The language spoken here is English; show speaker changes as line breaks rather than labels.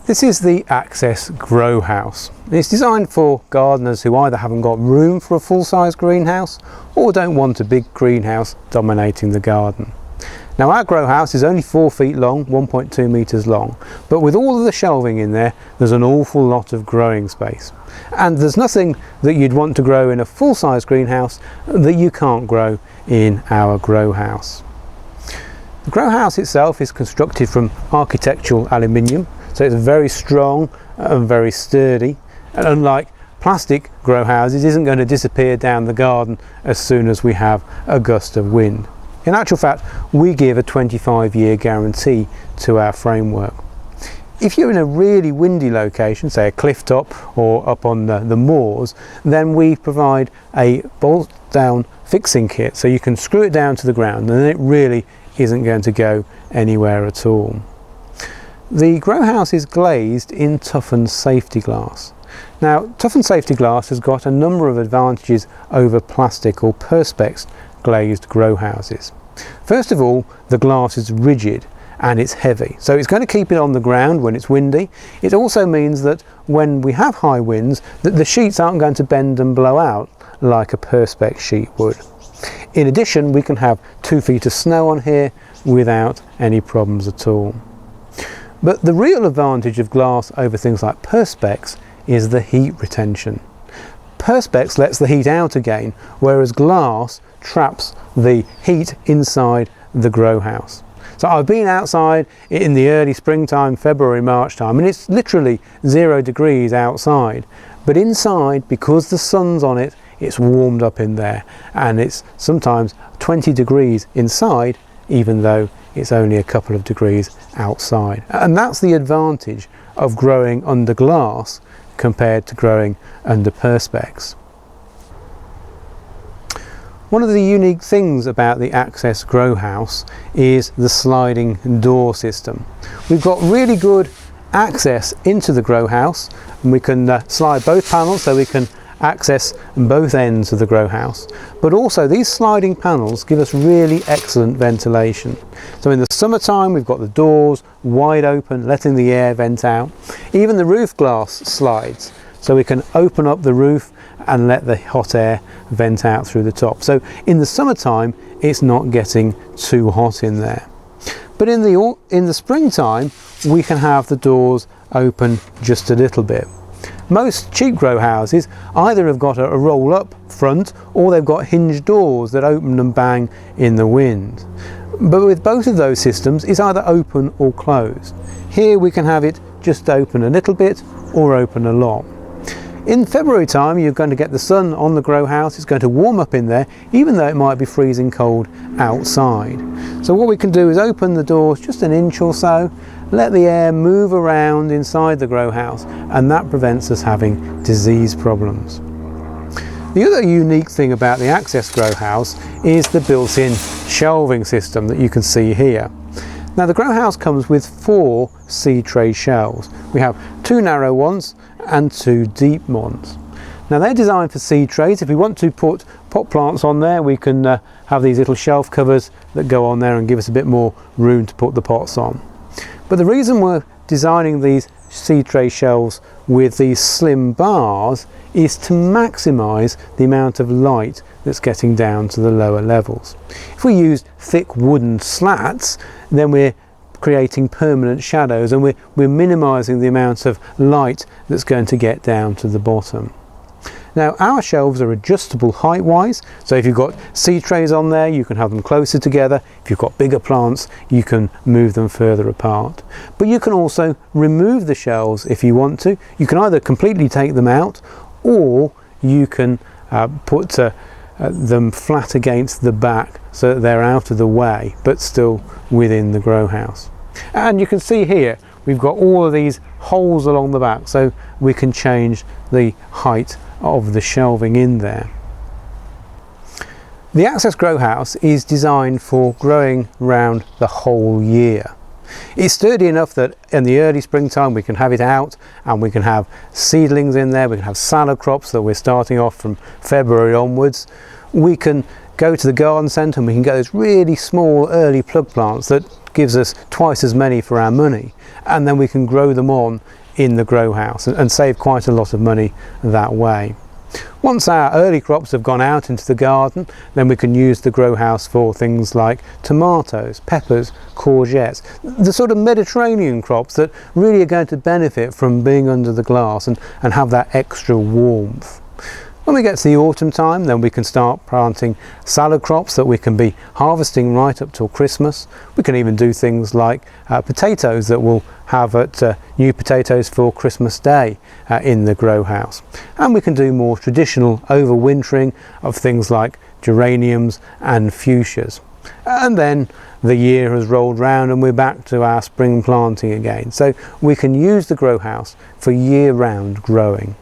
This is the Access Growhouse. It's designed for gardeners who either haven't got room for a full-size greenhouse or don't want a big greenhouse dominating the garden. Now our grow house is only 4 feet long, 1.2 meters long, but with all of the shelving in there, there's an awful lot of growing space. And there's nothing that you'd want to grow in a full-size greenhouse that you can't grow in our grow house. The grow house itself is constructed from architectural aluminium, so it's very strong and very sturdy, and unlike plastic grow houses, isn't going to disappear down the garden as soon as we have a gust of wind. In actual fact, we give a 25-year guarantee to our framework. If you're in a really windy location, say a cliff top or up on the moors, then we provide a bolt down fixing kit, so you can screw it down to the ground and it really isn't going to go anywhere at all. The grow house is glazed in toughened safety glass. Now, toughened safety glass has got a number of advantages over plastic or perspex glazed grow houses. First of all, the glass is rigid and it's heavy, so it's going to keep it on the ground when it's windy. It also means that when we have high winds, that the sheets aren't going to bend and blow out like a perspex sheet would. In addition, we can have 2 feet of snow on here without any problems at all. But the real advantage of glass over things like perspex is the heat retention. Perspex lets the heat out again, whereas glass traps the heat inside the grow house. So I've been outside in the early springtime, February, March time, and it's literally 0 degrees outside. But inside, because the sun's on it, it's warmed up in there, and it's sometimes 20 degrees inside, even though it's only a couple of degrees outside. And that's the advantage of growing under glass compared to growing under perspex. One of the unique things about the Access Growhouse is the sliding door system. We've got really good access into the grow house, and we can slide both panels so we can access both ends of the grow house, but also these sliding panels give us really excellent ventilation. So in the summertime we've got the doors wide open, letting the air vent out. Even the roof glass slides, so we can open up the roof and let the hot air vent out through the top. So in the summertime it's not getting too hot in there. But in the springtime we can have the doors open just a little bit. Most cheap grow houses either have got a roll up front or they've got hinged doors that open and bang in the wind. But with both of those systems, it's either open or closed. Here we can have it just open a little bit or open a lot. In February time, you're going to get the sun on the grow house. It's going to warm up in there, even though it might be freezing cold outside. So what we can do is open the doors just an inch or so, let the air move around inside the grow house, and that prevents us having disease problems. The other unique thing about the Access Grow House is the built-in shelving system that you can see here. Now the grow house comes with 4 seed tray shelves. We have 2 narrow ones and 2 deep ones. Now they're designed for seed trays. If we want to put pot plants on there, we can have these little shelf covers that go on there and give us a bit more room to put the pots on. But the reason we're designing these seed tray shelves with these slim bars is to maximise the amount of light that's getting down to the lower levels. If we use thick wooden slats, then we're creating permanent shadows and we're minimising the amount of light that's going to get down to the bottom. Now our shelves are adjustable height wise, so if you've got seed trays on there you can have them closer together. If you've got bigger plants you can move them further apart. But you can also remove the shelves if you want to. You can either completely take them out or you can put them flat against the back so that they're out of the way but still within the grow house. And you can see here we've got all of these holes along the back, so we can change the height of the shelving in there. The Access Grow House is designed for growing around the whole year. It's sturdy enough that in the early springtime we can have it out and we can have seedlings in there, we can have salad crops that we're starting off from February onwards. We can go to the garden centre and we can get those really small early plug plants that gives us twice as many for our money, and then we can grow them on in the grow house and save quite a lot of money that way. Once our early crops have gone out into the garden, then we can use the grow house for things like tomatoes, peppers, courgettes, the sort of Mediterranean crops that really are going to benefit from being under the glass and have that extra warmth. When we get to the autumn time, then we can start planting salad crops that we can be harvesting right up till Christmas. We can even do things like potatoes that we'll have at new potatoes for Christmas Day in the grow house. And we can do more traditional overwintering of things like geraniums and fuchsias. And then the year has rolled round and we're back to our spring planting again. So we can use the grow house for year-round growing.